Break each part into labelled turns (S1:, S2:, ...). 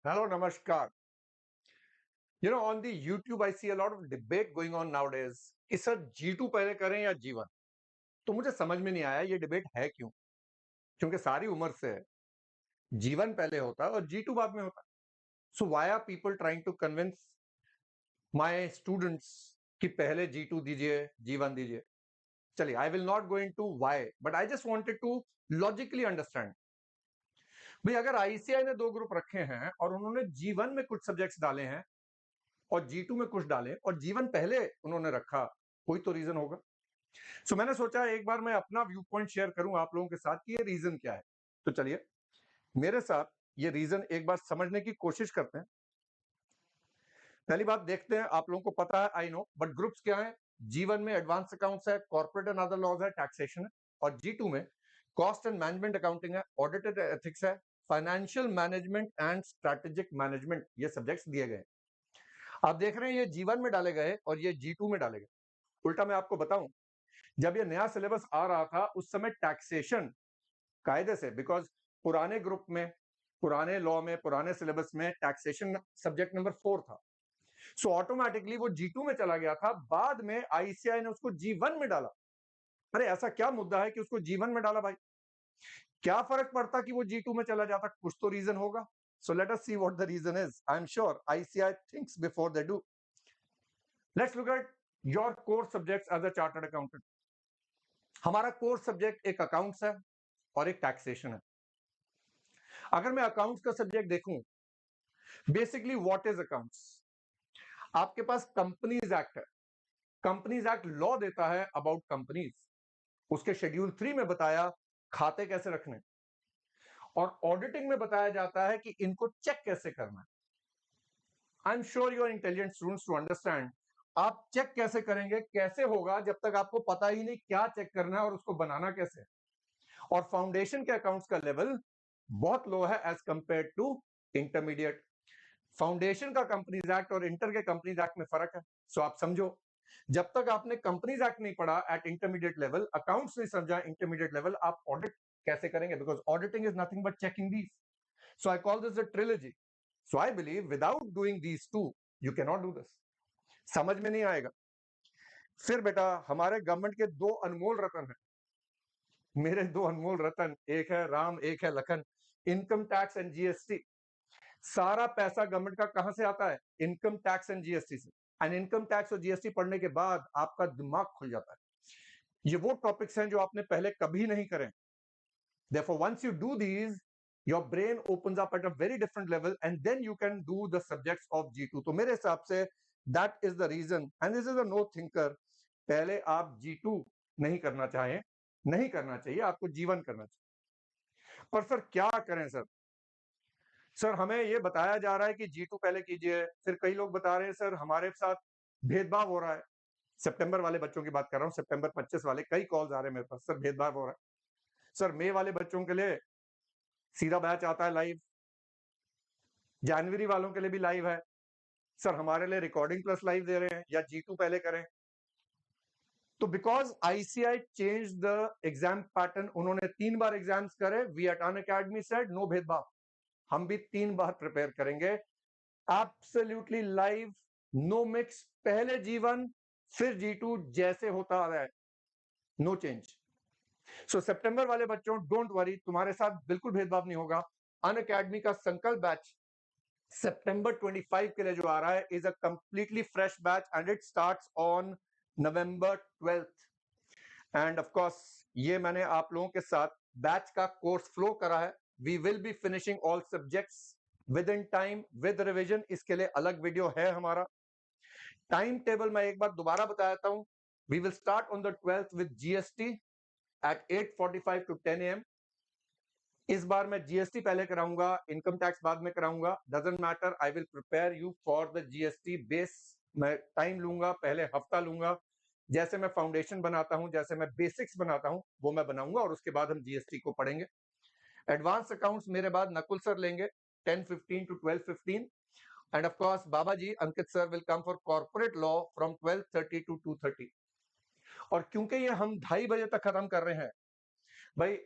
S1: Hello, Namaskar. On the YouTube, I see a lot of debate going on nowadays कि sir G2 पहले करें या G1। तो मुझे समझ में नहीं आया ये डिबेट है क्यों। क्योंकि सारी उम्र से G1 पहले होता और G2 बाद में होता। So why are people trying to convince my students कि पहले G2 दीजिए, G1 दीजिए। चलिए, I will not go into why, but I just wanted to logically understand. भाई, अगर आईसीआई ने दो ग्रुप रखे हैं और उन्होंने G1 में कुछ सब्जेक्ट्स डाले हैं और G2 में कुछ डाले और G1 पहले उन्होंने रखा, कोई तो रीजन होगा। सो मैंने सोचा एक बार मैं अपना व्यू पॉइंट शेयर करूं आप लोगों के साथ कि ये रीजन क्या है। तो चलिए मेरे साथ ये रीजन एक बार समझने की कोशिश करते हैं। पहली बात देखते हैं, आप लोगों को पता है आई नो, बट ग्रुप्स क्या है। G1 में एडवांस अकाउंट्स है, कॉर्पोरेट एंड अदर लॉज है, टैक्सेशन है। और G2 में कॉस्ट एंड मैनेजमेंट अकाउंटिंग है, ऑडिटेड एथिक्स है, financial management and strategic management, ये सब्जेक्ट्स दिए गए। आप देख रहे हैं ये G1 में डाले गए और ये G2 में डाले गए। उल्टा मैं आपको बताऊं, जब ये नया सिलेबस आ रहा था उस समय टैक्सेशन कायदे से, बिकॉज पुराने ग्रुप में, पुराने लॉ में, पुराने सिलेबस में टैक्सेशन सब्जेक्ट नंबर 4 था। सो ऑटोमेटिकली वो G2 में चला गया था। बाद में आईसीआई ने उसको G1 में डाला। अरे ऐसा क्या मुद्दा है कि उसको G1 में डाला भाई? क्या फर्क पड़ता कि वो G2 में चला जाता? कुछ तो रीजन होगा। So let us see what the reason is. I am sure ICAI thinks before they do. Let's look at your core subjects as a chartered accountant. हमारा कोर सब्जेक्ट एक अकाउंट्स है और एक टैक्सेशन है। अगर मैं accounts का subject देखूं, बेसिकली व्हाट इज अकाउंट्स? आपके पास कंपनीज एक्ट है। कंपनीज एक्ट लॉ देता है अबाउट कंपनीज। उसके शेड्यूल 3 में बताया खाते कैसे रखने, और ऑडिटिंग में बताया जाता है कि इनको चेक कैसे करना है। I am sure you are intelligent students to understand. आप चेक कैसे करेंगे, कैसे होगा जब तक आपको पता ही नहीं क्या चेक करना है और उसको बनाना कैसे। और फाउंडेशन के अकाउंट्स का लेवल बहुत लो है as compare to intermediate. Foundation का कंपनीज एक्ट और इंटर के कंपनीज एक्ट में फर्क है। सो आप समझो, जब तक आपने कंपनीज एक्ट नहीं पढ़ा एट इंटरमीडिएट लेवल, अकाउंट्स नहीं समझा इंटरमीडिएट लेवल, आप ऑडिट कैसे करेंगे? Because auditing is nothing but checking these. So I call this the trilogy. So I believe without doing these two you can not do this. समझ में नहीं आएगा। फिर बेटा, हमारे गवर्नमेंट के दो अनमोल रतन है। मेरे दो अनमोल रतन, एक है राम, एक है Lakhan. Income tax and GST. सारा पैसा गवर्नमेंट का कहां से आता है? इनकम टैक्स एंड जीएसटी से। एंड इनकम टैक्स और जीएसटी पढ़ने के बाद आपका दिमाग खुल जाता है। ये वो टॉपिक्स हैं जो आपने पहले कभी नहीं करे। Therefore, once you do these, your brain opens up at a very different level, and then you can do the subjects of G2. तो मेरे हिसाब से that is the reason, and this is a no thinker. पहले आप G2 नहीं करना चाहें, नहीं करना चाहिए, आपको G1 करना चाहिए। पर सर क्या करें सर? सर हमें ये बताया जा रहा है कि G2 पहले कीजिए। फिर कई लोग बता रहे हैं सर हमारे साथ भेदभाव हो रहा है। सितंबर वाले बच्चों की बात कर रहा हूँ, सितंबर 25 वाले, कई कॉल्स आ रहे हैं मेरे पास, सर भेदभाव हो रहा है। सर मई वाले बच्चों के लिए सीधा बैच आता है लाइव, जनवरी वालों के लिए भी लाइव है। सर हमारे लिए रिकॉर्डिंग प्लस लाइव दे रहे हैं, या G2 पहले करें? तो because ICAI change the exam pattern, उन्होंने 3 बार एग्जाम्स करे। We at Unacademy said no भेदभाव, हम भी 3 बार प्रिपेयर करेंगे, एब्सोल्युटली लाइव, नो मिक्स। पहले G1 फिर G2, जैसे होता आ रहा है, नो चेंज। सो सितंबर वाले बच्चों डोंट वरी, तुम्हारे साथ बिल्कुल भेदभाव नहीं होगा। अनअकैडमी का संकल्प बैच सितंबर 25 के लिए जो आ रहा है is a completely fresh batch, and it starts on November 12th। And of course ये मैंने आप लोगों के साथ बैच का कोर्स फ्लो करा है। We will be finishing all subjects within time with revision. इसके लिए अलग वीडियो है हमारा। टाइम टेबल मैं एक बार दोबारा बता देता हूं। We will start on the 12th with GST at 8:45 to 10 AM। इस बार मैं जीएसटी पहले कराऊंगा, इनकम टैक्स बाद में कराऊंगा, doesn't matter. I will prepare you for the GST base. मैं टाइम लूंगा, पहले हफ्ता लूंगा। जैसे मैं फाउंडेशन बनाता हूं, जैसे मैं बेसिक्स बनाता हूं, वो मैं बनाऊंगा, और उसके बाद हम जीएसटी को पढ़ेंगे। एडवांस अकाउंट्स मेरे बाद नकुल सर लेंगे 10:15 to 12:15। एंड ऑफ कोर्स बाबा जी Ankit sir will come for corporate law from 12:30 to 2:30। और क्योंकि ये हम 2:30 बजे तक खत्म कर रहे हैं भाई,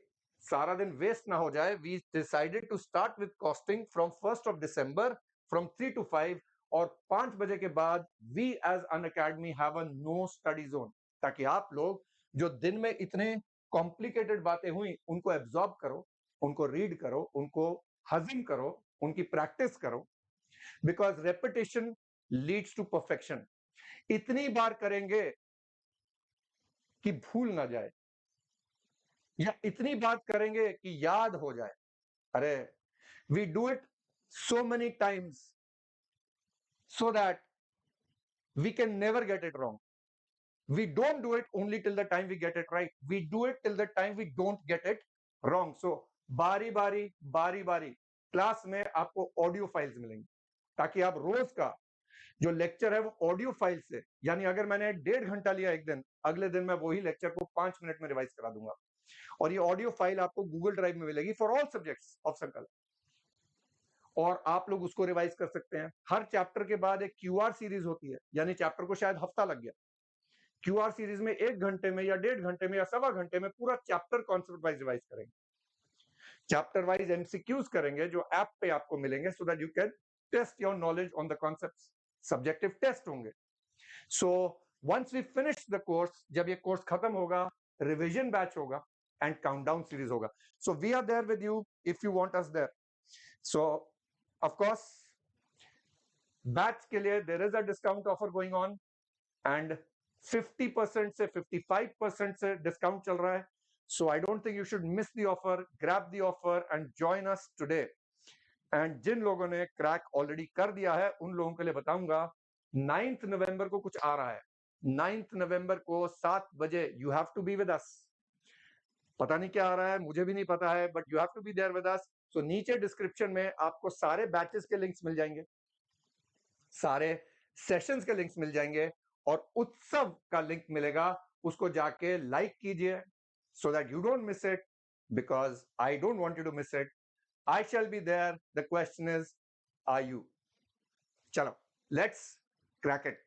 S1: सारा दिन वेस्ट ना हो जाए, we decided to start with costing from 1 from 3 to 5, और 5 बजे के बाद we as Unacademy have a no study zone, ताकि आप लोग जो दिन में इतने कॉम्प्लिकेटेड बातें हुई उनको एब्जॉर्ब करो, उनको रीड करो, उनको हजम करो, उनकी प्रैक्टिस करो, because repetition leads to perfection. इतनी बार करेंगे कि भूल ना जाए, या इतनी बात करेंगे कि याद हो जाए। अरे, we do it so many times so that we can never get it wrong. We don't do it only till the time we get it right. We do it till the time we don't get it wrong. So बारी बारी class में आपको audio files मिलेंगी, ताकि आप रोज का जो lecture है वो ऑडियो फाइल से, यानी अगर मैंने 1.5 घंटा लिया एक दिन, अगले दिन मैं वही लेक्चर को 5 मिनट में रिवाइज करा दूंगा। और ये ऑडियो फाइल आपको गूगल ड्राइव में मिलेगी फॉर ऑल सब्जेक्ट्स ऑफ संकल्प, और आप लोग उसको रिवाइज कर सकते हैं। हर चैप्टर के बाद एक क्यूआर सीरीज होती है, यानी चैप्टर को शायद हफ्ता लग गया, क्यूआर सीरीज में 1 घंटे में या 1.5 घंटे में या सवा घंटे में पूरा चैप्टर कॉन्सेप्ट वाइज रिवाइज करेंगे। चैप्टर वाइज एमसीक्यूज करेंगे जो ऐप पे आपको मिलेंगे, so that you can test your knowledge on the concepts. Subjective test होंगे। So once we finish the course, जब ये कोर्स खत्म होगा, रिवीजन बैच होगा एंड काउंटडाउन सीरीज होगा। So we are there with you if you want us there. So of course batch के लिए there is a discount offer going on, and 50% से 55% से डिस्काउंट चल रहा है। So I don't think you should miss the offer. Grab the offer and join us today. And जिन लोगों ने क्रैक ऑलरेडी कर दिया है उन लोगों के लिए बताऊंगा, 9 नवंबर को कुछ आ रहा है। 9 नवंबर को 7 बजे you have to be with us. पता नहीं क्या आ रहा है, मुझे भी नहीं पता है, but you have to be there with us. So नीचे डिस्क्रिप्शन में आपको सारे बैचेस के लिंक्स मिल जाएंगे, सारे सेशंस के लिंक्स मिल जाएंगे, और उत्सव का लिंक मिलेगा, उसको जाके लाइक कीजिए so that you don't miss it, because I don't want you to miss it. I shall be there. The question is, are you? Chalo, let's crack it.